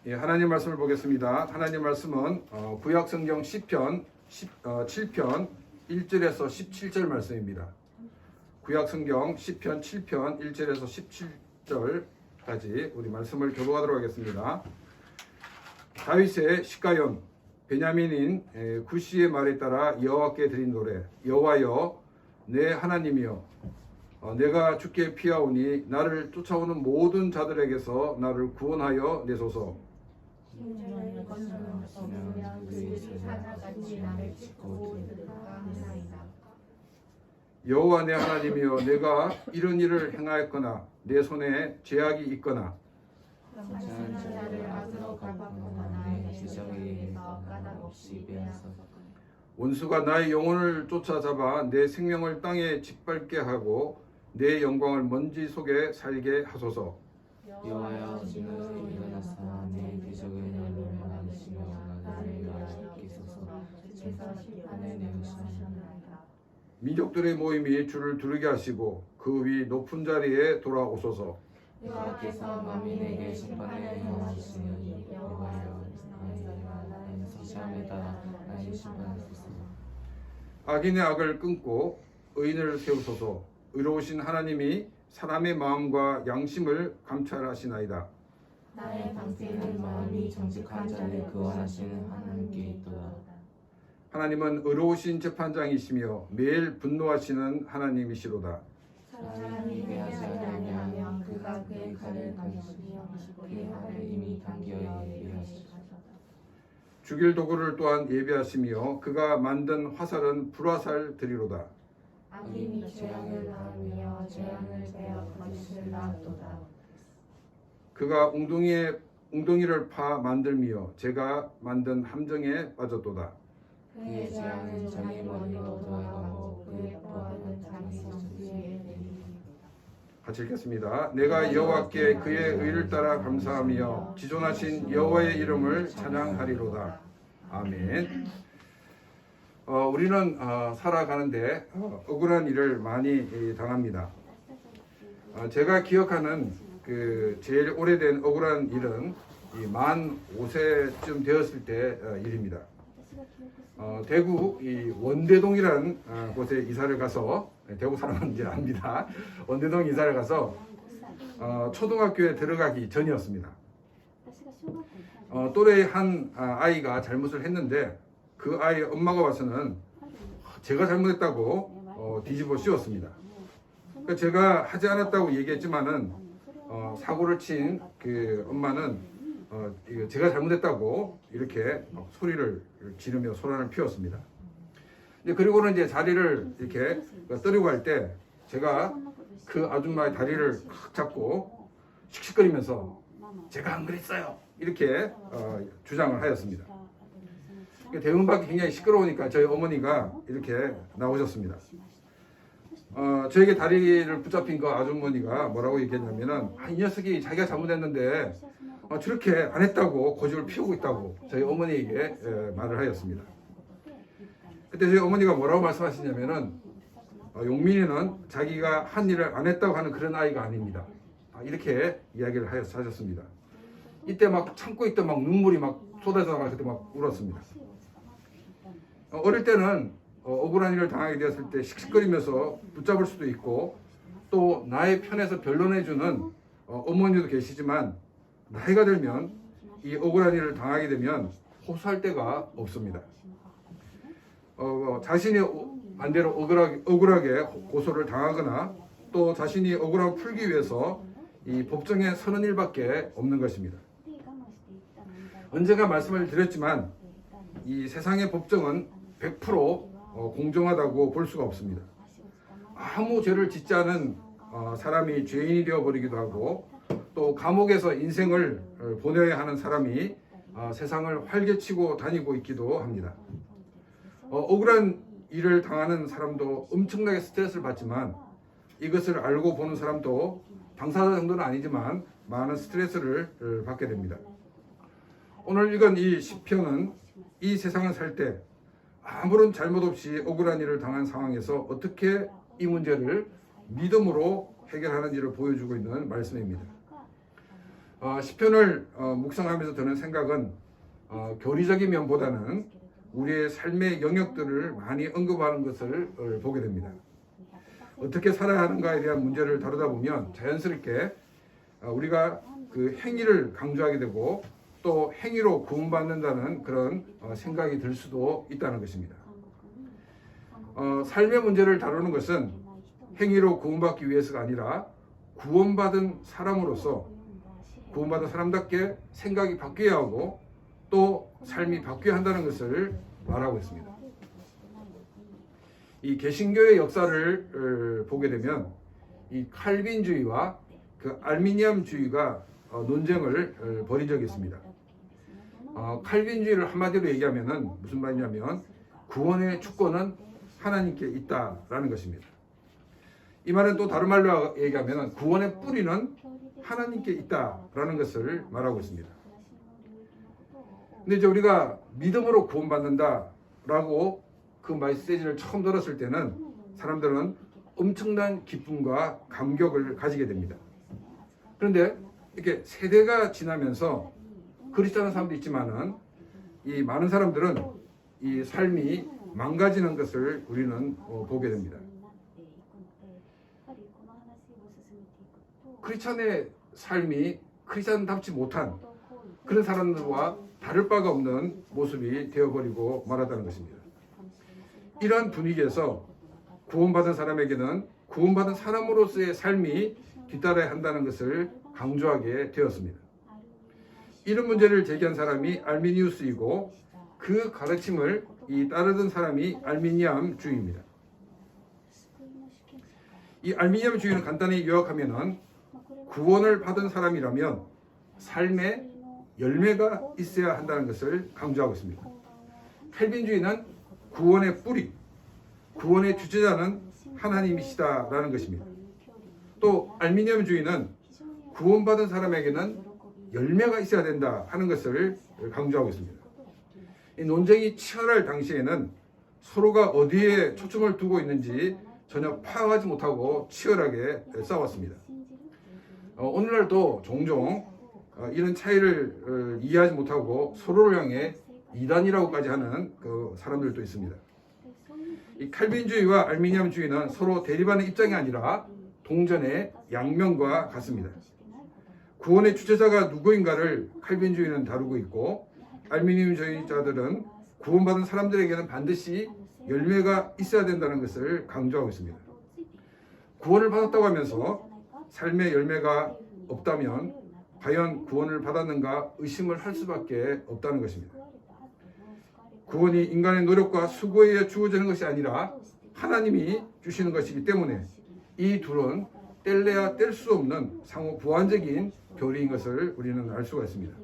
예, 하나님 말씀을 보겠습니다. 하나님 말씀은 구약 성경 시편 7편 1절에서 17절 말씀입니다. 구약 성경 시편 7편 1절에서 17절까지 우리 말씀을 교독하도록 하겠습니다. 다윗의 시가연 베냐민인 구시의 말에 따라 여호와께 드린 노래. 여호와여 내 하나님이여 내가 주께 피하오니 나를 쫓아오는 모든 자들에게서 나를 구원하여 내소서. 여호와 내 하나님이여 내가 이런 일을 행하였거나 내 손에 죄악이 있거나 원수가 나의 영혼을 쫓아잡아 내 생명을 땅에 짓밟게 하고 내 영광을 먼지 속에 살게 하소서. 여호와여 지금 일어나사 내 기적의 날을 막으시며 나를 위하여 기소서. 제사 시판에 내으시나이다. 민족들의 모임이 주를 두르게 하시고 그 위 높은 자리에 돌아오소서. 여호와께서 만민에게 심판을 행하시니 여호와여 나의 시험에 따라 나를 심판하소서. 악인의 악을 끊고 의인을 세우소서. 의로우신 하나님이 사람의 마음과 양심을 감찰하시나이다. 나의 방패는 마음이 정직한 자를 구원하시는 하나님께 있도다. 하나님은 의로우신 재판장이시며 매일 분노하시는 하나님이시로다. 사람이 회하지 아니하면 그가 그의 칼을 당기시며 그의 활을 이미 당겨 예비하시고 죽일 도구를 또한 예비하시며 그가 만든 화살은 불화살 들이로다. 악인이 재앙을 낳으며 재앙을 베어 거짓을 낳았도다. 그가 웅덩이를 파 만들며 제가 만든 함정에 빠졌도다. 그의 재앙은 자기 머리로 돌아가고 그의 포함은 자기 손 뒤에 내리니. 같이 읽겠습니다. 내가 여호와께 그의 의를 따라 감사하며 지존하신 여호와의 이름을 찬양하리로다. 아멘. 우리는 살아가는데 억울한 일을 많이 당합니다. 제가 기억하는 그 제일 오래된 억울한 일은 만 5세쯤 되었을 때 일입니다. 대구 이 원대동이라는 곳에 이사를 가서 대구 사람은 이제 압니다. 원대동 이사를 가서 초등학교에 들어가기 전이었습니다. 또래 한 아이가 잘못을 했는데 그 아이 엄마가 와서는 제가 잘못했다고 뒤집어 씌웠습니다. 그러니까 제가 하지 않았다고 얘기했지만은 사고를 친 그 엄마는 제가 잘못했다고 이렇게 소리를 지르며 소란을 피웠습니다. 그리고는 이제 자리를 이렇게 떠려고 할 때 제가 그 아줌마의 다리를 확 잡고 씩씩거리면서 제가 안 그랬어요 이렇게 주장을 하였습니다. 대문밖에 굉장히 시끄러우니까 저희 어머니가 이렇게 나오셨습니다. 저에게 다리를 붙잡힌 그 아주머니가 뭐라고 얘기했냐면은 이 녀석이 자기가 잘못했는데 저렇게 안 했다고 고집을 피우고 있다고 저희 어머니에게 말을 하였습니다. 그때 저희 어머니가 뭐라고 말씀하시냐면은 용민이는 자기가 한 일을 안 했다고 하는 그런 아이가 아닙니다. 이렇게 이야기를 하셨습니다. 이때 막 참고 있던 막 눈물이 막 쏟아져나가 그때 막 울었습니다. 어릴 때는 억울한 일을 당하게 되었을 때 씩씩거리면서 붙잡을 수도 있고 또 나의 편에서 변론해주는 어머니도 계시지만 나이가 들면 이 억울한 일을 당하게 되면 호소할 데가 없습니다. 자신이 반대로 억울하게 고소를 당하거나 또 자신이 억울함을 풀기 위해서 이 법정에 서는 일밖에 없는 것입니다. 언젠가 말씀을 드렸지만 이 세상의 법정은 100% 공정하다고 볼 수가 없습니다. 아무 죄를 짓지 않은 사람이 죄인이 되어버리기도 하고 또 감옥에서 인생을 보내야 하는 사람이 세상을 활개치고 다니고 있기도 합니다. 억울한 일을 당하는 사람도 엄청나게 스트레스를 받지만 이것을 알고 보는 사람도 당사자 정도는 아니지만 많은 스트레스를 받게 됩니다. 오늘 읽은 이 시편은 이 세상을 살 때 아무런 잘못 없이 억울한 일을 당한 상황에서 어떻게 이 문제를 믿음으로 해결하는지를 보여주고 있는 말씀입니다. 시편을 묵상하면서 드는 생각은 교리적인 면보다는 우리의 삶의 영역들을 많이 언급하는 것을 보게 됩니다. 어떻게 살아야 하는가에 대한 문제를 다루다 보면 자연스럽게 우리가 그 행위를 강조하게 되고 또 행위로 구원받는다는 그런 생각이 들 수도 있다는 것입니다. 삶의 문제를 다루는 것은 행위로 구원받기 위해서가 아니라 구원받은 사람으로서 구원받은 사람답게 생각이 바뀌어야 하고 또 삶이 바뀌어야 한다는 것을 말하고 있습니다. 이 개신교의 역사를 보게 되면 이 칼빈주의와 그 알미니엄주의가 논쟁을 벌인 적이 있습니다. 칼빈주의를 한마디로 얘기하면은 무슨 말이냐면 구원의 주권은 하나님께 있다라는 것입니다. 이 말은 또 다른 말로 얘기하면 구원의 뿌리는 하나님께 있다라는 것을 말하고 있습니다. 근데 이제 우리가 믿음으로 구원받는다라고 그 메시지를 처음 들었을 때는 사람들은 엄청난 기쁨과 감격을 가지게 됩니다. 그런데 이렇게 세대가 지나면서 그렇지 않은 사람도 있지만은 이 많은 사람들은 이 삶이 망가지는 것을 우리는 보게 됩니다. 크리스찬의 삶이 크리스찬답지 못한 그런 사람들과 다를 바가 없는 모습이 되어버리고 말았다는 것입니다. 이러한 분위기에서 구원받은 사람에게는 구원받은 사람으로서의 삶이 뒤따라야 한다는 것을 강조하게 되었습니다. 이런 문제를 제기한 사람이 알미니우스이고 그 가르침을 따르던 사람이 알미니엄주의입니다. 이 알미니엄주의는 간단히 요약하면은 구원을 받은 사람이라면 삶에 열매가 있어야 한다는 것을 강조하고 있습니다. 칼빈주의는 구원의 뿌리, 구원의 주체자는 하나님이시다라는 것입니다. 또 알미니엄주의는 구원받은 사람에게는 열매가 있어야 된다 하는 것을 강조하고 있습니다. 이 논쟁이 치열할 당시에는 서로가 어디에 초점을 두고 있는지 전혀 파악하지 못하고 치열하게 싸웠습니다. 오늘날도 종종 이런 차이를 이해하지 못하고 서로를 향해 이단이라고까지 하는 그 사람들도 있습니다. 이 칼빈주의와 알미니엄주의는 서로 대립하는 입장이 아니라 동전의 양면과 같습니다. 구원의 주체자가 누구인가를 칼빈주의는 다루고 있고 알미니엄주의자들은 구원받은 사람들에게는 반드시 열매가 있어야 된다는 것을 강조하고 있습니다. 구원을 받았다고 하면서 삶의 열매가 없다면 과연 구원을 받았는가 의심을 할 수밖에 없다는 것입니다. 구원이 인간의 노력과 수고에 의해 주어지는 것이 아니라 하나님이 주시는 것이기 때문에 이 둘은 뗄래야 뗄 수 없는 상호 보완적인 교리인 것을 우리는 알 수가 있습니다.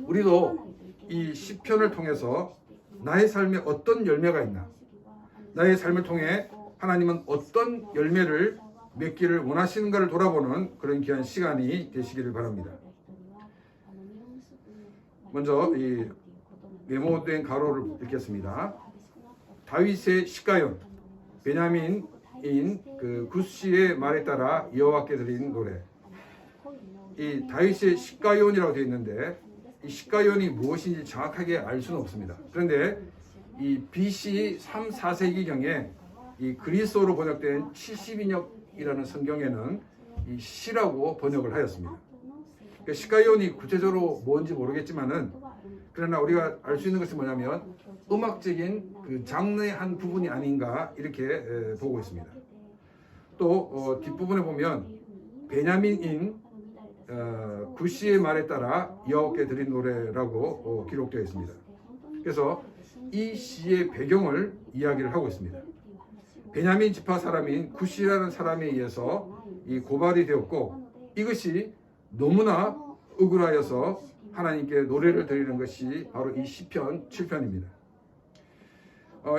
우리도 이 시편을 통해서 나의 삶에 어떤 열매가 있나, 나의 삶을 통해 하나님은 어떤 열매를 맺기를 원하시는가를 돌아보는 그런 귀한 시간이 되시기를 바랍니다. 먼저 이 메모된 가로를 읽겠습니다. 다윗의 시가연, 베냐민인 그 굿시의 말에 따라 여호와께 드린 노래. 이 다윗의 시가연이라고 되어 있는데 이 시가연이 무엇인지 정확하게 알 수는 없습니다. 그런데 이 BC 3, 4세기경에 이 그리스어로 번역된 70인역이라는 성경에는 이 시라고 번역을 하였습니다. 그러니까 시가연이 구체적으로 뭔지 모르겠지만은 그러나 우리가 알 수 있는 것은 뭐냐면 음악적인 그 장르의 한 부분이 아닌가 이렇게 보고 있습니다. 또 뒷부분에 보면 베냐민인 굿시의 말에 따라 여호와께 드린 노래라고 기록되어 있습니다. 그래서 이 시의 배경을 이야기를 하고 있습니다. 베냐민 지파 사람인 굿시라는 사람에 의해서 이 고발이 되었고 이것이 너무나 억울하여서 하나님께 노래를 드리는 것이 바로 이 시편 7편입니다.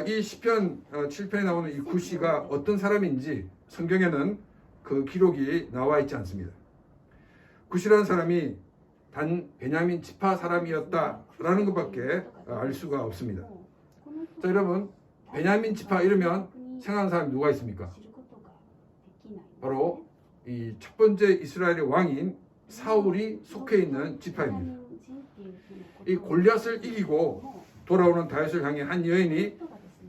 이 시편 7편에 나오는 이 굿시가 어떤 사람인지 성경에는 그 기록이 나와 있지 않습니다. 굿시라는 사람이 단 베냐민 지파 사람이었다라는 것밖에 알 수가 없습니다. 자, 여러분, 베냐민 지파 이러면 생각하는 사람이 누가 있습니까? 바로 이 첫 번째 이스라엘의 왕인 사울이 속해 있는 지파입니다. 이 골리앗을 이기고 돌아오는 다윗을 향해 한 여인이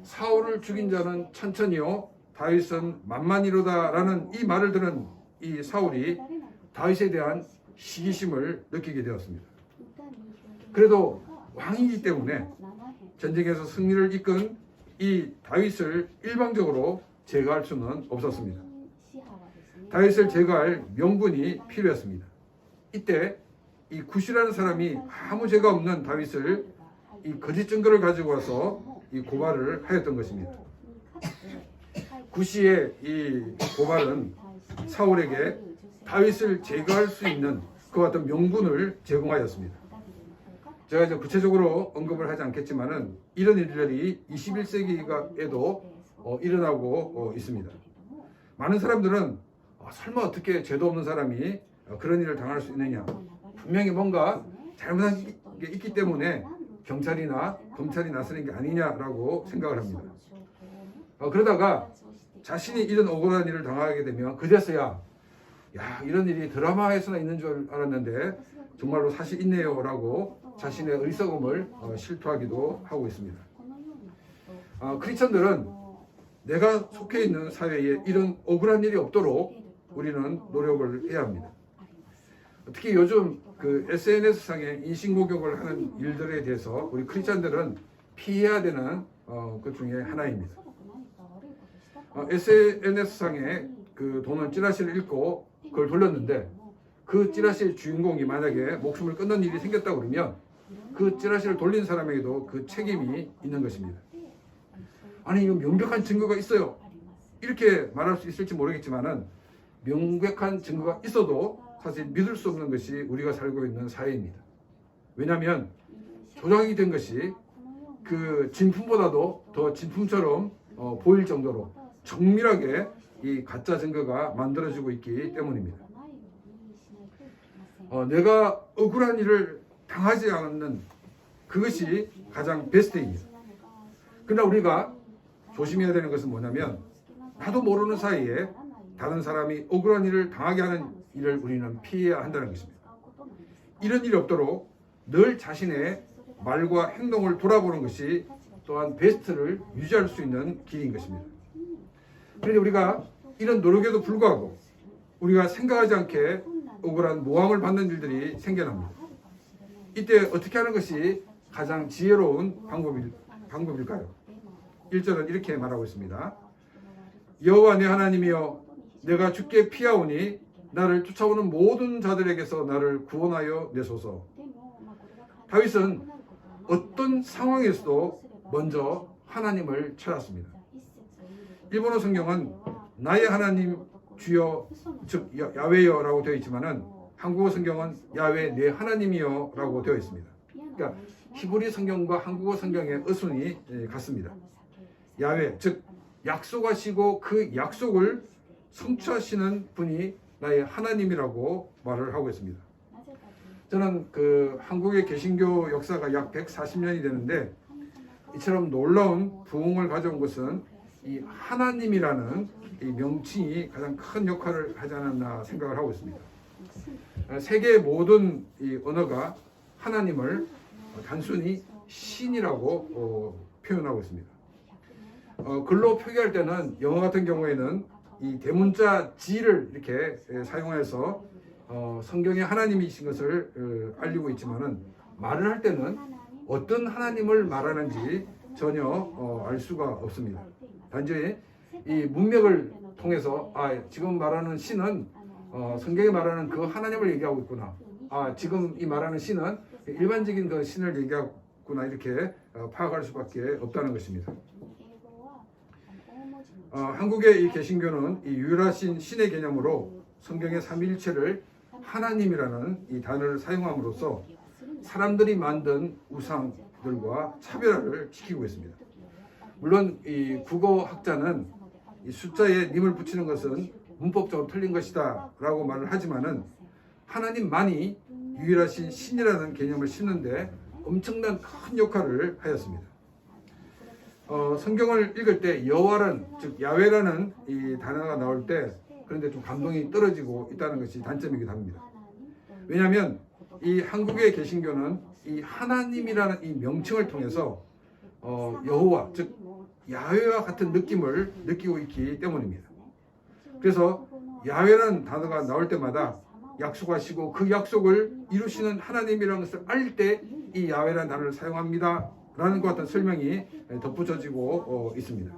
사울을 죽인 자는 천천히요 다윗은 만만이로다라는 이 말을 들은 이 사울이 다윗에 대한 시기심을 느끼게 되었습니다. 그래도 왕이기 때문에 전쟁에서 승리를 이끈 이 다윗을 일방적으로 제거할 수는 없었습니다. 다윗을 제거할 명분이 필요했습니다. 이때 이 굿이라는 사람이 아무 죄가 없는 다윗을 이 거짓 증거를 가지고 와서 이 고발을 하였던 것입니다. 굿이의 이 고발은 사울에게 다윗을 제거할 수 있는 그와 같은 명분을 제공하였습니다. 제가 이제 구체적으로 언급을 하지 않겠지만은 이런 일들이 21세기에도 일어나고 있습니다. 많은 사람들은 설마 어떻게 죄도 없는 사람이 그런 일을 당할 수 있느냐, 분명히 뭔가 잘못한 게 있기 때문에 경찰이나 검찰이 나서는 게 아니냐라고 생각을 합니다. 그러다가 자신이 이런 억울한 일을 당하게 되면 그제서야 이런 일이 드라마에서나 있는 줄 알았는데 정말로 사실 있네요 라고 자신의 어리석음을 실토하기도 하고 있습니다. 크리스천들은 내가 속해 있는 사회에 이런 억울한 일이 없도록 우리는 노력을 해야 합니다. 특히 요즘 그 SNS상에 인신공격을 하는 일들에 대해서 우리 크리스천들은 피해야 되는 것 중에 하나입니다. SNS상에 그 도는 찌라시를 읽고 그걸 돌렸는데 그 찌라시의 주인공이 만약에 목숨을 끊는 일이 생겼다 그러면 그 찌라시를 돌린 사람에게도 그 책임이 있는 것입니다. 아니 이거 명백한 증거가 있어요. 이렇게 말할 수 있을지 모르겠지만은 명백한 증거가 있어도 사실 믿을 수 없는 것이 우리가 살고 있는 사회입니다. 왜냐하면 조작이 된 것이 그 진품보다도 더 진품처럼 보일 정도로 정밀하게 이 가짜 증거가 만들어지고 있기 때문입니다. 내가 억울한 일을 당하지 않는 그것이 가장 베스트입니다. 그러나 우리가 조심해야 되는 것은 뭐냐면 나도 모르는 사이에 다른 사람이 억울한 일을 당하게 하는 일을 우리는 피해야 한다는 것입니다. 이런 일이 없도록 늘 자신의 말과 행동을 돌아보는 것이 또한 베스트를 유지할 수 있는 길인 것입니다. 그런데 우리가 이런 노력에도 불구하고 우리가 생각하지 않게 억울한 모함을 받는 일들이 생겨납니다. 이때 어떻게 하는 것이 가장 지혜로운 방법일까요? 1절은 이렇게 말하고 있습니다. 여호와 내 하나님이여 내가 주께 피하오니 나를 쫓아오는 모든 자들에게서 나를 구원하여 내소서. 다윗은 어떤 상황에서도 먼저 하나님을 찾았습니다. 일본어 성경은 나의 하나님 주여 즉 야훼여라고 되어 있지만은 한국어 성경은 야훼 내 하나님이여라고 되어 있습니다. 그러니까 히브리 성경과 한국어 성경의 어순이 같습니다. 야훼 즉 약속하시고 그 약속을 성취하시는 분이 나의 하나님이라고 말을 하고 있습니다. 저는 그 한국의 개신교 역사가 약 140년이 되는데 이처럼 놀라운 부흥을 가져온 것은 이 하나님이라는 이 명칭이 가장 큰 역할을 하지 않았나 생각을 하고 있습니다. 세계의 모든 이 언어가 하나님을 단순히 신이라고 표현하고 있습니다. 글로 표기할 때는 영어 같은 경우에는 이 대문자 G를 이렇게 사용해서 성경에 하나님이신 것을 알리고 있지만은 말을 할 때는 어떤 하나님을 말하는지 전혀 알 수가 없습니다. 단지 이 문맥을 통해서 지금 말하는 신은 성경에 말하는 그 하나님을 얘기하고 있구나. 지금 이 말하는 신은 일반적인 그 신을 얘기하구나 이렇게 파악할 수밖에 없다는 것입니다. 한국의 이 개신교는 이 유일하신 신의 개념으로 성경의 삼위일체를 하나님이라는 이 단어를 사용함으로써 사람들이 만든 우상들과 차별화를 지키고 있습니다. 물론 이 국어학자는 이 숫자에 님을 붙이는 것은 문법적으로 틀린 것이다 라고 말을 하지만은 하나님만이 유일하신 신이라는 개념을 심는데 엄청난 큰 역할을 하였습니다. 성경을 읽을 때 여호와는 즉 야훼라는 이 단어가 나올 때 그런데 좀 감동이 떨어지고 있다는 것이 단점이기도 합니다. 왜냐하면 이 한국의 개신교는 이 하나님이라는 이 명칭을 통해서 여호와 즉 야훼와 같은 느낌을 느끼고 있기 때문입니다. 그래서 야훼라는 단어가 나올 때마다 약속하시고 그 약속을 이루시는 하나님이라는 것을 알릴 때 이 야훼라는 단어를 사용합니다 라는 것 같은 설명이 덧붙여지고 있습니다.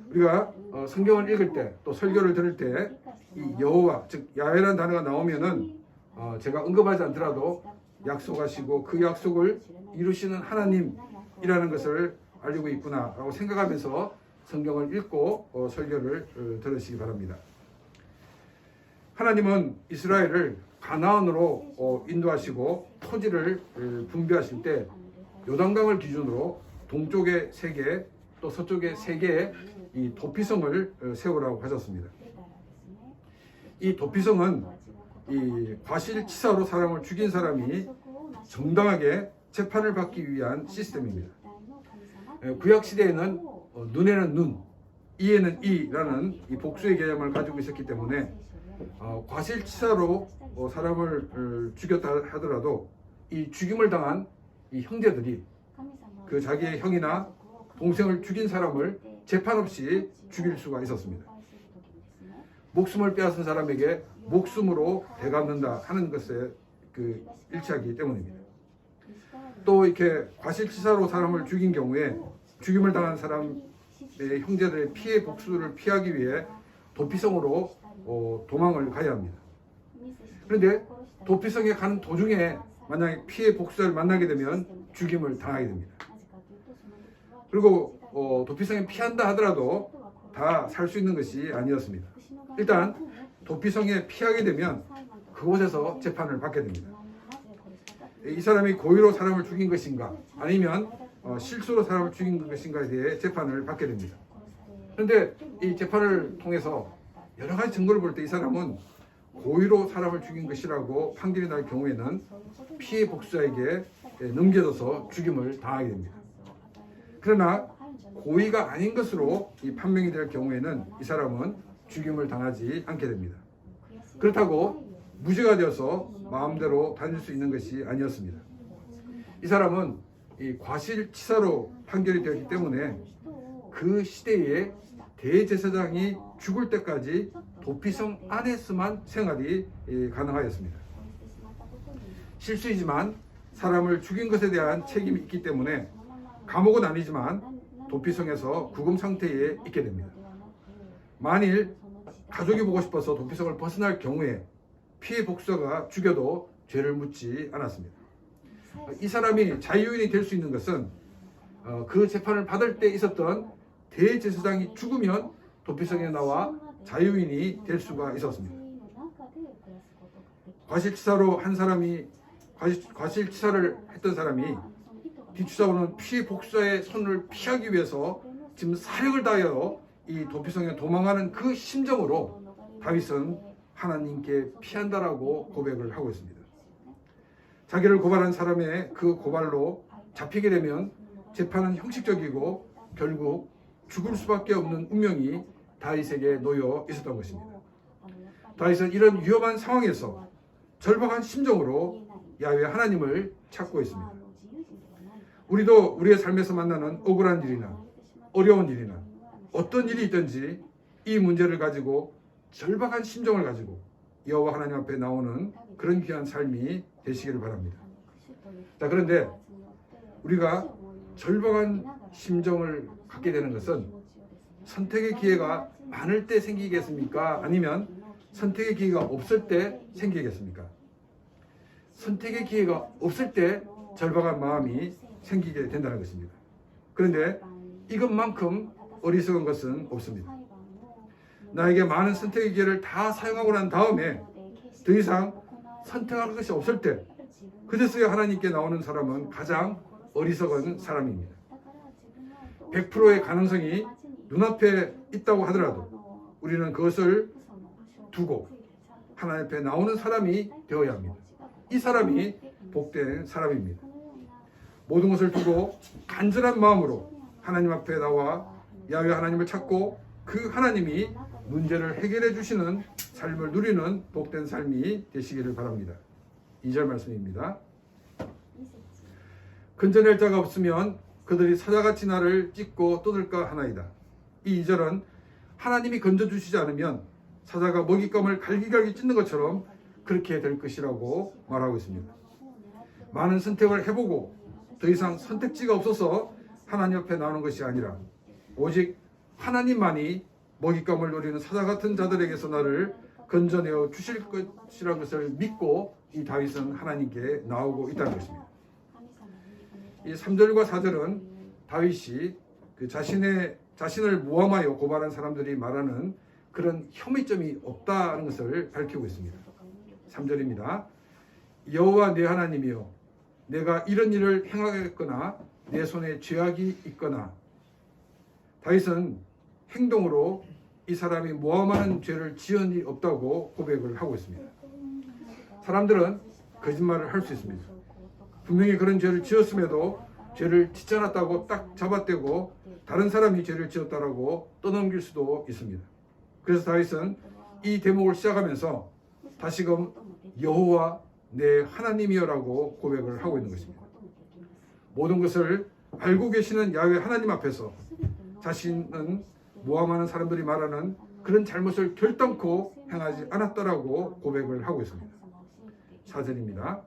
우리가 성경을 읽을 때 또 설교를 들을 때 이 여호와 즉 야훼라는 단어가 나오면은 제가 언급하지 않더라도 약속하시고 그 약속을 이루시는 하나님이라는 것을 알고 있구나 라고 생각하면서 성경을 읽고 설교를 들으시기 바랍니다. 하나님은 이스라엘을 가나안으로 인도하시고 토지를 분배하실 때 요단강을 기준으로 동쪽에 3개 또 서쪽에 3개의 이 도피성을 세우라고 하셨습니다. 이 도피성은 이 과실치사로 사람을 죽인 사람이 정당하게 재판을 받기 위한 시스템입니다. 구약 시대에는 눈에는 눈, 이에는 이라는 이 복수의 개념을 가지고 있었기 때문에 과실치사로 사람을 죽였다 하더라도 이 죽임을 당한 이 형제들이 그 자기의 형이나 동생을 죽인 사람을 재판 없이 죽일 수가 있었습니다. 목숨을 빼앗은 사람에게 목숨으로 대갚는다 하는 것에 일치하기 때문입니다. 또 이렇게 과실치사로 사람을 죽인 경우에 죽임을 당한 사람의 형제들의 피해 복수를 피하기 위해 도피성으로 도망을 가야 합니다. 그런데 도피성에 가는 도중에 만약에 피해 복수자를 만나게 되면 죽임을 당하게 됩니다. 그리고 도피성에 피한다 하더라도 다 살 수 있는 것이 아니었습니다. 일단 도피성에 피하게 되면 그곳에서 재판을 받게 됩니다. 이 사람이 고의로 사람을 죽인 것인가 아니면 실수로 사람을 죽인 것인가에 대해 재판을 받게 됩니다. 그런데 이 재판을 통해서 여러 가지 증거를 볼 때 이 사람은 고의로 사람을 죽인 것이라고 판결이 날 경우에는 피해 복수자에게 넘겨져서 죽임을 당하게 됩니다. 그러나 고의가 아닌 것으로 이 판명이 될 경우에는 이 사람은 죽임을 당하지 않게 됩니다. 그렇다고 무죄가 되어서 마음대로 다닐 수 있는 것이 아니었습니다. 이 사람은 이 과실치사로 판결이 되었기 때문에 그 시대에 대제사장이 죽을 때까지 도피성 안에서만 생활이 가능하였습니다. 실수이지만 사람을 죽인 것에 대한 책임이 있기 때문에 감옥은 아니지만 도피성에서 구금 상태에 있게 됩니다. 만일 가족이 보고 싶어서 도피성을 벗어날 경우에 피해 복수자가 죽여도 죄를 묻지 않았습니다. 이 사람이 자유인이 될 수 있는 것은 그 재판을 받을 때 있었던 대제사장이 죽으면 도피성에 나와 자유인이 될 수가 있었습니다. 과실치사로 한 사람이 과실치사를 했던 사람이 뒤쫓아오는 피해 복수자의 손을 피하기 위해서 지금 사력을 다하여 이 도피성에 도망하는 그 심정으로 다윗은 하나님께 피한다라고 고백을 하고 있습니다. 자기를 고발한 사람의 그 고발로 잡히게 되면 재판은 형식적이고 결국 죽을 수밖에 없는 운명이 다윗에게 놓여 있었던 것입니다. 다윗은 이런 위험한 상황에서 절박한 심정으로 야훼 하나님을 찾고 있습니다. 우리도 우리의 삶에서 만나는 억울한 일이나 어려운 일이나 어떤 일이 있든지 이 문제를 가지고 절박한 심정을 가지고 여호와 하나님 앞에 나오는 그런 귀한 삶이 되시기를 바랍니다. 자, 그런데 우리가 절박한 심정을 갖게 되는 것은 선택의 기회가 많을 때 생기겠습니까? 아니면 선택의 기회가 없을 때 생기겠습니까? 선택의 기회가 없을 때 절박한 마음이 생기게 된다는 것입니다. 그런데 이것만큼 어리석은 것은 없습니다. 나에게 많은 선택의 기회를 다 사용하고 난 다음에 더 이상 선택할 것이 없을 때 그제서야 하나님께 나오는 사람은 가장 어리석은 사람입니다. 100%의 가능성이 눈앞에 있다고 하더라도 우리는 그것을 두고 하나님 앞에 나오는 사람이 되어야 합니다. 이 사람이 복된 사람입니다. 모든 것을 두고 간절한 마음으로 하나님 앞에 나와 야훼 하나님을 찾고 그 하나님이 문제를 해결해 주시는 삶을 누리는 복된 삶이 되시기를 바랍니다. 2절 말씀입니다. 건져낼 자가 없으면 그들이 사자같이 나를 찢고 뜯을까 하나이다. 이 2절은 하나님이 건져주시지 않으면 사자가 먹잇감을 갈기갈기 찢는 것처럼 그렇게 될 것이라고 말하고 있습니다. 많은 선택을 해보고 더 이상 선택지가 없어서 하나님 앞에 나오는 것이 아니라 오직 하나님만이 먹잇감을 노리는 사자 같은 자들에게서 나를 건져내어 주실 것이라는 것을 믿고 이 다윗은 하나님께 나오고 있다는 것입니다. 이 3절과 4절은 다윗이 그 자신을 모함하여 고발한 사람들이 말하는 그런 혐의점이 없다는 것을 밝히고 있습니다. 3절입니다. 여호와 내 하나님이여, 내가 이런 일을 행하겠거나 내 손에 죄악이 있거나. 다윗은 행동으로 이 사람이 모함하는 죄를 지은 일 없다고 고백을 하고 있습니다. 사람들은 거짓말을 할 수 있습니다. 분명히 그런 죄를 지었음에도 죄를 짓지 않았다고 딱 잡아떼고 다른 사람이 죄를 지었다라고 떠넘길 수도 있습니다. 그래서 다윗은 이 대목을 시작하면서 다시금 여호와 내 하나님이여라고 고백을 하고 있는 것입니다. 모든 것을 알고 계시는 야훼 하나님 앞에서 자신은 모함하는 사람들이 말하는 그런 잘못을 결단코 행하지 않았다라고 고백을 하고 있습니다. 4절입니다.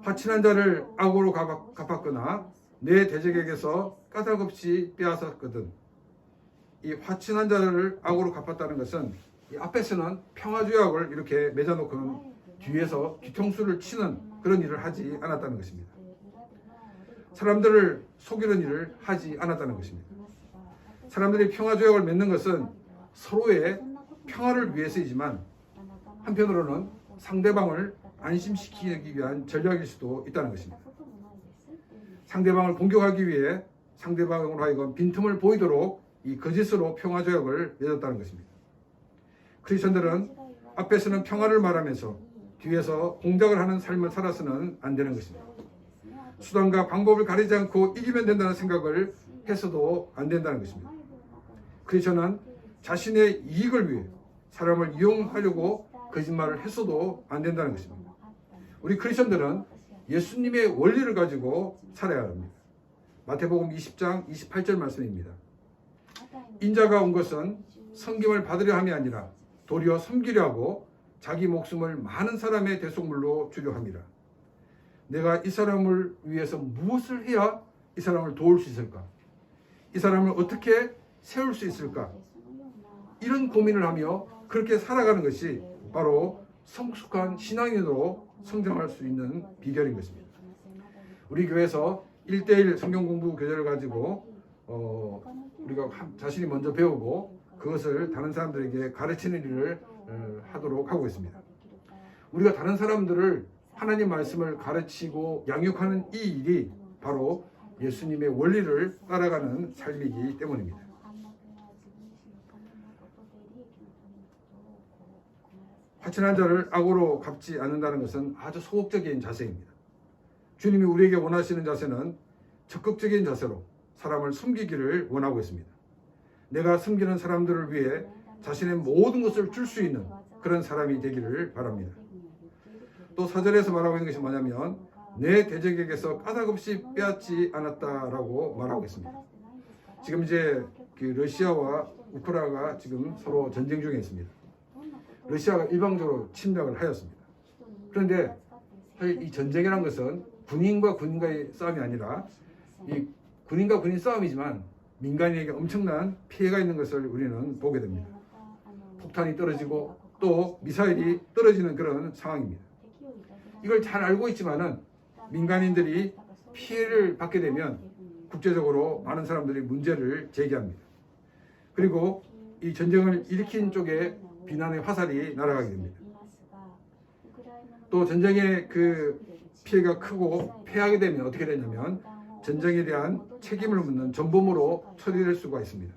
화친한 자를 악으로 갚았거나 내 대적에게서 까닭없이 빼앗았거든. 이 화친한 자를 악으로 갚았다는 것은 이 앞에서는 평화조약을 이렇게 맺어놓고는 뒤에서 뒤통수를 치는 그런 일을 하지 않았다는 것입니다. 사람들을 속이는 일을 하지 않았다는 것입니다. 사람들이 평화조약을 맺는 것은 서로의 평화를 위해서이지만 한편으로는 상대방을 안심시키기 위한 전략일 수도 있다는 것입니다. 상대방을 공격하기 위해 상대방으로 하여금 빈틈을 보이도록 이 거짓으로 평화조약을 맺었다는 것입니다. 크리스천들은 앞에서는 평화를 말하면서 뒤에서 공작을 하는 삶을 살아서는 안 되는 것입니다. 수단과 방법을 가리지 않고 이기면 된다는 생각을 해서도 안 된다는 것입니다. 크리스천은 자신의 이익을 위해 사람을 이용하려고 거짓말을 했어도 안 된다는 것입니다. 우리 크리스천들은 예수님의 원리를 가지고 살아야 합니다. 마태복음 20장 28절 말씀입니다. 인자가 온 것은 섬김을 받으려 함이 아니라 도리어 섬기려 하고 자기 목숨을 많은 사람의 대속물로 주려 함이라. 내가 이 사람을 위해서 무엇을 해야 이 사람을 도울 수 있을까? 이 사람을 어떻게 세울 수 있을까? 이런 고민을 하며 그렇게 살아가는 것이 바로 성숙한 신앙인으로 성장할 수 있는 비결인 것입니다. 우리 교회에서 1:1 성경 공부 교재를 가지고 우리가 자신이 먼저 배우고 그것을 다른 사람들에게 가르치는 일을 하도록 하고 있습니다. 우리가 다른 사람들을 하나님 말씀을 가르치고 양육하는 이 일이 바로 예수님의 원리를 따라가는 삶이기 때문입니다. 화친한 자를 악으로 갚지 않는다는 것은 아주 소극적인 자세입니다. 주님이 우리에게 원하시는 자세는 적극적인 자세로 사람을 섬기기를 원하고 있습니다. 내가 섬기는 사람들을 위해 자신의 모든 것을 줄 수 있는 그런 사람이 되기를 바랍니다. 또 4절에서 말하고 있는 것이 뭐냐면 내 대적에게서 까닭없이 빼앗지 않았다라고 말하고 있습니다. 지금 이제 러시아와 우크라이나가 지금 서로 전쟁 중에 있습니다. 러시아가 일방적으로 침략을 하였습니다. 그런데 사실 이 전쟁이라는 것은 군인과 군인과의 싸움이 아니라 이 군인과 군인 싸움이지만 민간인에게 엄청난 피해가 있는 것을 우리는 보게 됩니다. 폭탄이 떨어지고 또 미사일이 떨어지는 그런 상황입니다. 이걸 잘 알고 있지만은 민간인들이 피해를 받게 되면 국제적으로 많은 사람들이 문제를 제기합니다. 그리고 이 전쟁을 일으킨 쪽에 비난의 화살이 날아가게 됩니다. 또 전쟁의 그 피해가 크고 패하게 되면 어떻게 되냐면 전쟁에 대한 책임을 묻는 전범으로 처리될 수가 있습니다.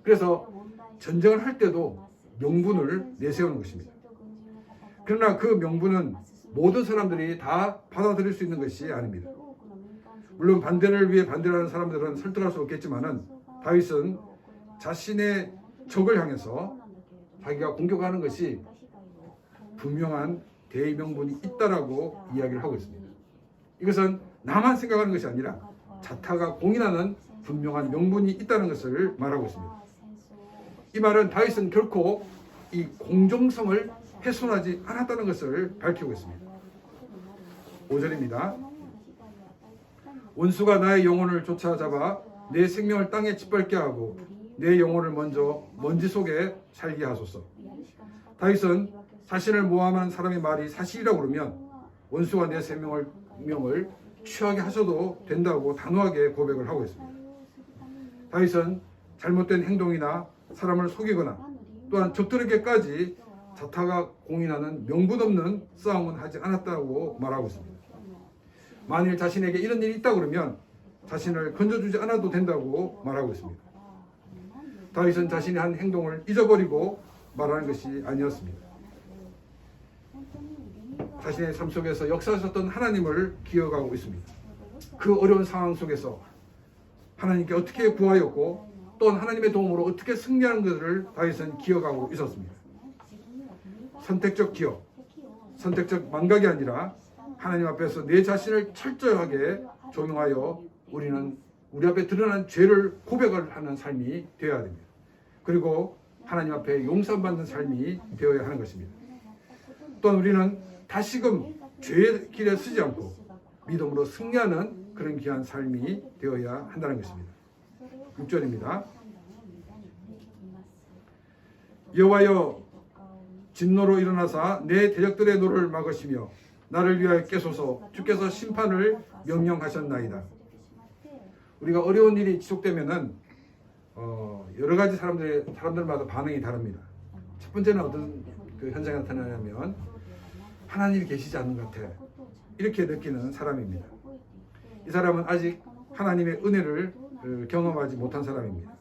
그래서 전쟁을 할 때도 명분을 내세우는 것입니다. 그러나 그 명분은 모든 사람들이 다 받아들일 수 있는 것이 아닙니다. 물론 반대를 위해 반대를 하는 사람들은 설득할 수 없겠지만은 다윗은 자신의 적을 향해서 자기가 공격하는 것이 분명한 대의 명분이 있다라고 이야기를 하고 있습니다. 이것은 나만 생각하는 것이 아니라 자타가 공인하는 분명한 명분이 있다는 것을 말하고 있습니다. 이 말은 다윗은 결코 이 공정성을 훼손하지 않았다는 것을 밝히고 있습니다. 5절입니다. 원수가 나의 영혼을 쫓아잡아 내 생명을 땅에 짓밟게 하고 내 영혼을 먼저 먼지 속에 살게 하소서. 다윗은 자신을 모함한 사람의 말이 사실이라고 그러면 원수가 내 생명을 취하게 하셔도 된다고 단호하게 고백을 하고 있습니다. 다윗은 잘못된 행동이나 사람을 속이거나 또한 적들에게까지 자타가 공인하는 명분 없는 싸움은 하지 않았다고 말하고 있습니다. 만일 자신에게 이런 일이 있다 그러면 자신을 건져주지 않아도 된다고 말하고 있습니다. 다윗은 자신이 한 행동을 잊어버리고 말하는 것이 아니었습니다. 자신의 삶 속에서 역사하셨던 하나님을 기억하고 있습니다. 그 어려운 상황 속에서 하나님께 어떻게 구하였고 또한 하나님의 도움으로 어떻게 승리하는 것을 다윗은 기억하고 있었습니다. 선택적 기억, 선택적 망각이 아니라 하나님 앞에서 내 자신을 철저하게 조명하여 우리는 우리 앞에 드러난 죄를 고백을 하는 삶이 되어야 됩니다. 그리고 하나님 앞에 용서받는 삶이 되어야 하는 것입니다. 또한 우리는 다시금 죄의 길에 서지 않고 믿음으로 승리하는 그런 귀한 삶이 되어야 한다는 것입니다. 6절입니다. 여호와여 진노로 일어나사 내 대적들의 노를 막으시며 나를 위하여 깨소서. 주께서 심판을 명령하셨나이다. 우리가 어려운 일이 지속되면은 여러 가지 사람들마다 반응이 다릅니다. 첫 번째는 어떤 그 현상이 나타나냐면 하나님이 계시지 않는 것 같아 이렇게 느끼는 사람입니다. 이 사람은 아직 하나님의 은혜를 경험하지 못한 사람입니다.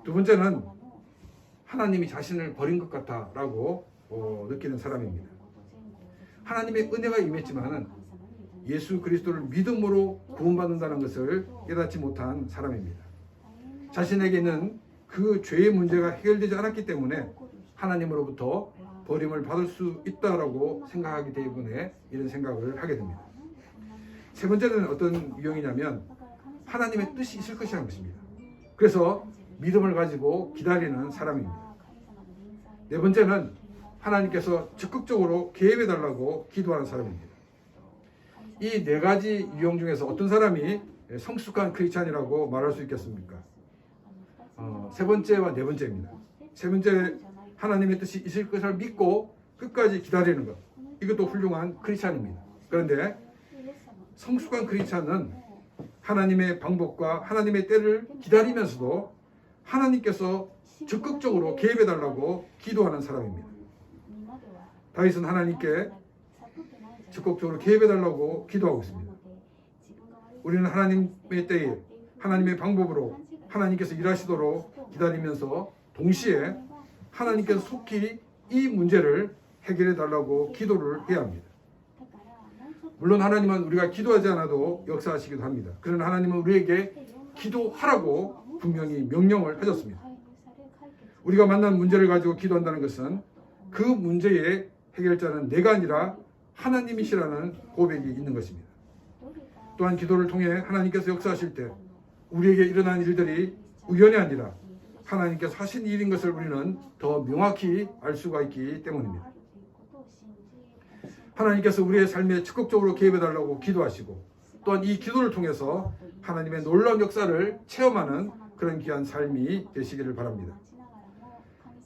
두 번째는 하나님이 자신을 버린 것 같다라고 느끼는 사람입니다. 하나님의 은혜가 임했지만은 예수 그리스도를 믿음으로 구원받는다는 것을 깨닫지 못한 사람입니다. 자신에게는 그 죄의 문제가 해결되지 않았기 때문에 하나님으로부터 버림을 받을 수 있다라고 생각하기 때문에 이런 생각을 하게 됩니다. 세 번째는 어떤 유형이냐면 하나님의 뜻이 있을 것이라는 것입니다. 그래서 믿음을 가지고 기다리는 사람입니다. 네 번째는 하나님께서 적극적으로 개입해달라고 기도하는 사람입니다. 이 네 가지 유형 중에서 어떤 사람이 성숙한 크리스찬이라고 말할 수 있겠습니까? 세 번째와 네 번째입니다. 세 번째, 하나님의 뜻이 있을 것을 믿고 끝까지 기다리는 것. 이것도 훌륭한 크리스찬입니다. 그런데 성숙한 크리스찬은 하나님의 방법과 하나님의 때를 기다리면서도 하나님께서 적극적으로 개입해달라고 기도하는 사람입니다. 다윗은 하나님께 적극적으로 개입해달라고 기도하고 있습니다. 우리는 하나님의 때에 하나님의 방법으로 하나님께서 일하시도록 기다리면서 동시에 하나님께서 속히 이 문제를 해결해달라고 기도를 해야 합니다. 물론 하나님은 우리가 기도하지 않아도 역사하시기도 합니다. 그러나 하나님은 우리에게 기도하라고 분명히 명령을 하셨습니다. 우리가 만난 문제를 가지고 기도한다는 것은 그 문제의 해결자는 내가 아니라 하나님이시라는 고백이 있는 것입니다. 또한 기도를 통해 하나님께서 역사하실 때 우리에게 일어난 일들이 우연이 아니라 하나님께서 하신 일인 것을 우리는 더 명확히 알 수가 있기 때문입니다. 하나님께서 우리의 삶에 적극적으로 개입해달라고 기도하시고 또한 이 기도를 통해서 하나님의 놀라운 역사를 체험하는 그런 귀한 삶이 되시기를 바랍니다.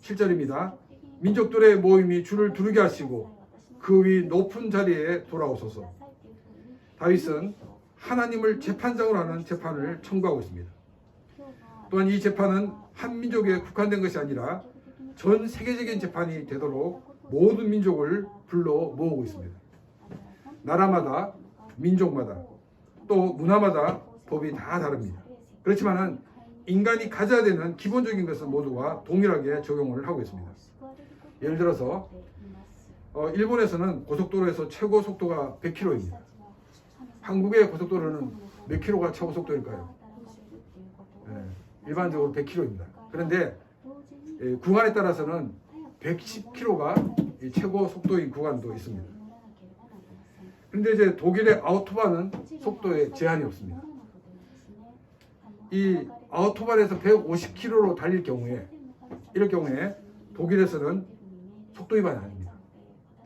7절입니다. 민족들의 모임이 주를 두르게 하시고 그 위 높은 자리에 돌아오소서. 다윗은 하나님을 재판장으로 하는 재판을 청구하고 있습니다. 또한 이 재판은 한 민족에 국한된 것이 아니라 전 세계적인 재판이 되도록 모든 민족을 불러 모으고 있습니다. 나라마다 민족마다 또 문화마다 법이 다 다릅니다. 그렇지만 인간이 가져야 되는 기본적인 것은 모두가 동일하게 적용을 하고 있습니다. 예를 들어서 일본에서는 고속도로에서 최고 속도가 100km입니다. 한국의 고속도로는 몇 킬로가 최고 속도일까요? 일반적으로 100km입니다. 그런데 구간에 따라서는 110km가 최고 속도인 구간도 있습니다. 그런데 이제 독일의 아우토반은 속도에 제한이 없습니다. 이 아우토반에서 150km로 달릴 경우에 이럴 경우에 독일에서는 속도 위반이 아닙니다.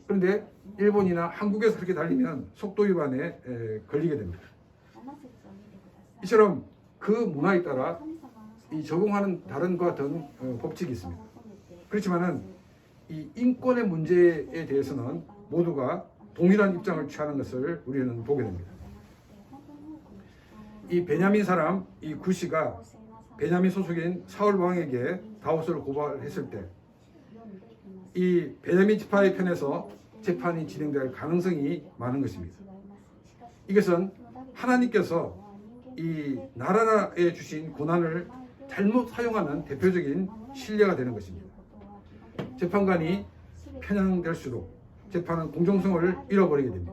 그런데 일본이나 한국에서 그렇게 달리면 속도 위반에 걸리게 됩니다. 이처럼 그 문화에 따라 이 적용하는 다른 것 같은 법칙이 있습니다. 그렇지만은 이 인권의 문제에 대해서는 모두가 동일한 입장을 취하는 것을 우리는 보게 됩니다. 이 베냐민 사람 이 구시가 베냐민 소속인 사울 왕에게 다윗을 고발했을 때 이 베냐민 지파의 편에서 재판이 진행될 가능성이 많은 것입니다. 이것은 하나님께서 이 나라에 주신 고난을 잘못 사용하는 대표적인 신뢰가 되는 것입니다. 재판관이 편향될수록 재판은 공정성을 잃어버리게 됩니다.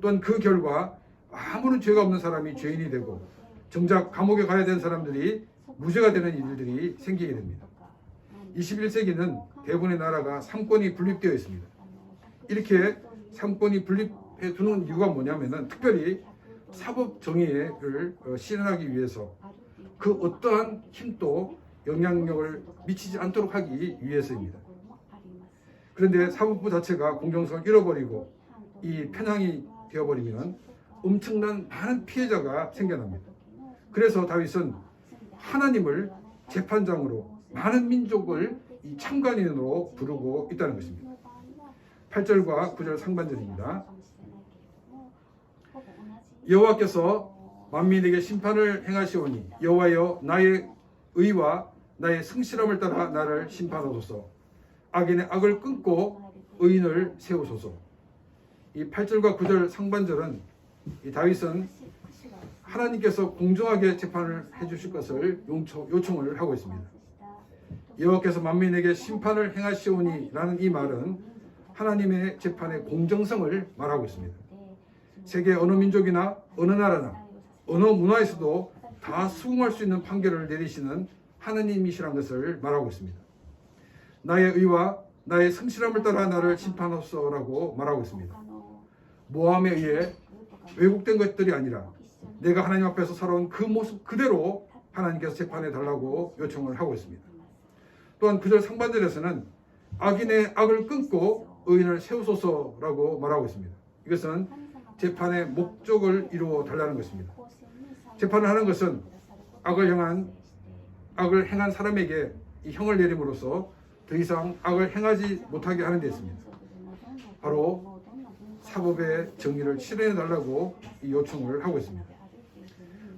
또한 그 결과 아무런 죄가 없는 사람이 죄인이 되고 정작 감옥에 가야 되는 사람들이 무죄가 되는 일들이 생기게 됩니다. 21세기는 대부분의 나라가 삼권이 분립되어 있습니다. 이렇게 삼권이 분립해 두는 이유가 뭐냐면은 특별히 사법 정의를 실현하기 위해서 그 어떠한 힘도 영향력을 미치지 않도록 하기 위해서입니다. 그런데 사법부 자체가 공정성을 잃어버리고 이 편향이 되어버리면 엄청난 많은 피해자가 생겨납니다. 그래서 다윗은 하나님을 재판장으로 많은 민족을 이 참관인으로 부르고 있다는 것입니다. 8절과 9절 상반절입니다. 여호와께서 만민에게 심판을 행하시오니 여호와여 나의 의와 나의 성실함을 따라 나를 심판하소서. 악인의 악을 끊고 의인을 세우소서. 이 8절과 9절 상반절은 이 다윗은 하나님께서 공정하게 재판을 해주실 것을 요청을 하고 있습니다. 여호와께서 만민에게 심판을 행하시오니 라는 이 말은 하나님의 재판의 공정성을 말하고 있습니다. 세계 어느 민족이나 어느 나라나 어느 문화에서도 다 수긍할 수 있는 판결을 내리시는 하나님이시라는 것을 말하고 있습니다. 나의 의와 나의 성실함을 따라 나를 심판하소서라고 말하고 있습니다. 모함에 의해 왜곡된 것들이 아니라 내가 하나님 앞에서 살아온 그 모습 그대로 하나님께서 재판해 달라고 요청을 하고 있습니다. 또한 9절 상반절에서는 악인의 악을 끊고 의인을 세우소서라고 말하고 있습니다. 이것은 재판의 목적을 이루어 달라는 것입니다. 재판을 하는 것은 악을 행한 사람에게 이 형을 내림으로써 더 이상 악을 행하지 못하게 하는 데 있습니다. 바로 사법의 정의를 실현해 달라고 이 요청을 하고 있습니다.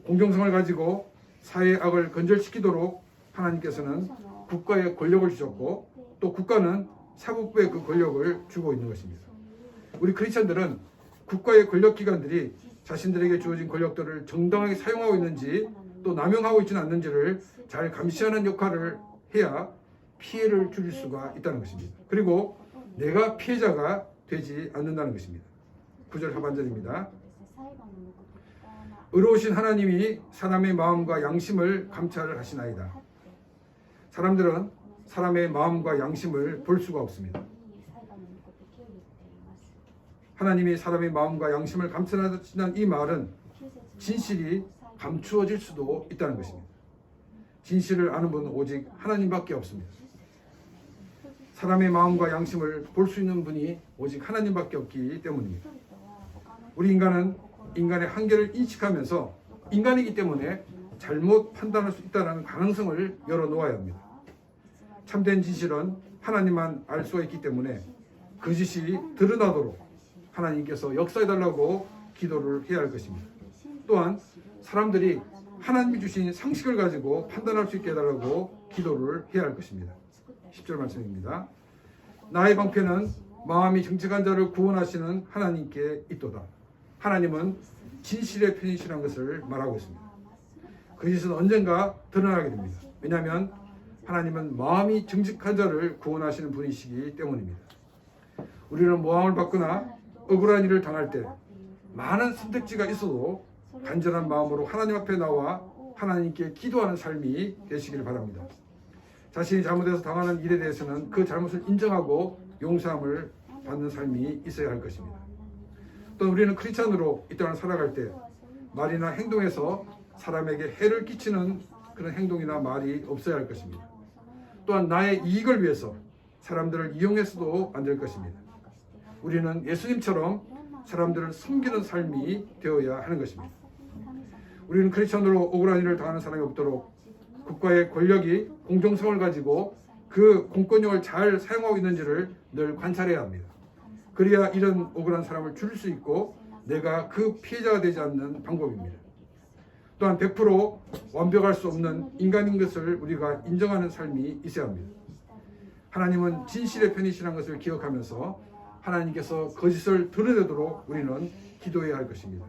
공정성을 가지고 사회의 악을 근절시키도록 하나님께서는 국가에 권력을 주셨고 또 국가는 사법부에 그 권력을 주고 있는 것입니다. 우리 크리스천들은 국가의 권력기관들이 자신들에게 주어진 권력들을 정당하게 사용하고 있는지 또 남용하고 있지는 않는지를 잘 감시하는 역할을 해야 피해를 줄일 수가 있다는 것입니다. 그리고 내가 피해자가 되지 않는다는 것입니다. 9절 하반절입니다. 의로우신 하나님이 사람의 마음과 양심을 감찰을 하시나이다. 사람들은 사람의 마음과 양심을 볼 수가 없습니다. 하나님이 사람의 마음과 양심을 감찰하신다는 이 말은 진실이 감추어질 수도 있다는 것입니다. 진실을 아는 분은 오직 하나님밖에 없습니다. 사람의 마음과 양심을 볼 수 있는 분이 오직 하나님밖에 없기 때문입니다. 우리 인간은 인간의 한계를 인식하면서 인간이기 때문에 잘못 판단할 수 있다는 가능성을 열어놓아야 합니다. 참된 진실은 하나님만 알 수가 있기 때문에 그 짓이 드러나도록 하나님께서 역사해달라고 기도를 해야 할 것입니다. 또한 사람들이 하나님이 주신 상식을 가지고 판단할 수 있게 해달라고 기도를 해야 할 것입니다. 10절 말씀입니다. 나의 방패는 마음이 정직한 자를 구원하시는 하나님께 있도다. 하나님은 진실의 편이시라는 것을 말하고 있습니다. 그 짓은 언젠가 드러나게 됩니다. 왜냐하면 하나님은 마음이 정직한 자를 구원하시는 분이시기 때문입니다. 우리는 모함을 받거나 억울한 일을 당할 때 많은 선택지가 있어도 간절한 마음으로 하나님 앞에 나와 하나님께 기도하는 삶이 되시길 바랍니다. 자신이 잘못해서 당하는 일에 대해서는 그 잘못을 인정하고 용서함을 받는 삶이 있어야 할 것입니다. 또 우리는 크리스찬으로 이 땅을 살아갈 때 말이나 행동에서 사람에게 해를 끼치는 그런 행동이나 말이 없어야 할 것입니다. 또한 나의 이익을 위해서 사람들을 이용해서도 안 될 것입니다. 우리는 예수님처럼 사람들을 섬기는 삶이 되어야 하는 것입니다. 우리는 크리스천으로 억울한 일을 당하는 사람이 없도록 국가의 권력이 공정성을 가지고 그 공권력을 잘 사용하고 있는지를 늘 관찰해야 합니다. 그래야 이런 억울한 사람을 줄일 수 있고 내가 그 피해자가 되지 않는 방법입니다. 또한 100% 완벽할 수 없는 인간인 것을 우리가 인정하는 삶이 있어야 합니다. 하나님은 진실의 편이시라는 것을 기억하면서 하나님께서 거짓을 드러내도록 우리는 기도해야 할 것입니다.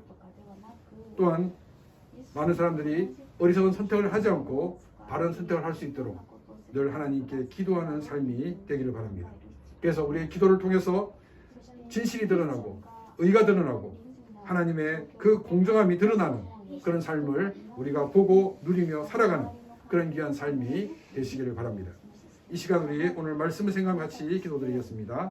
또한 많은 사람들이 어리석은 선택을 하지 않고 바른 선택을 할 수 있도록 늘 하나님께 기도하는 삶이 되기를 바랍니다. 그래서 우리의 기도를 통해서 진실이 드러나고 의가 드러나고 하나님의 그 공정함이 드러나는 그런 삶을 우리가 보고 누리며 살아가는 그런 귀한 삶이 되시기를 바랍니다. 이 시간 우리 오늘 말씀을 생각하며 같이 기도드리겠습니다.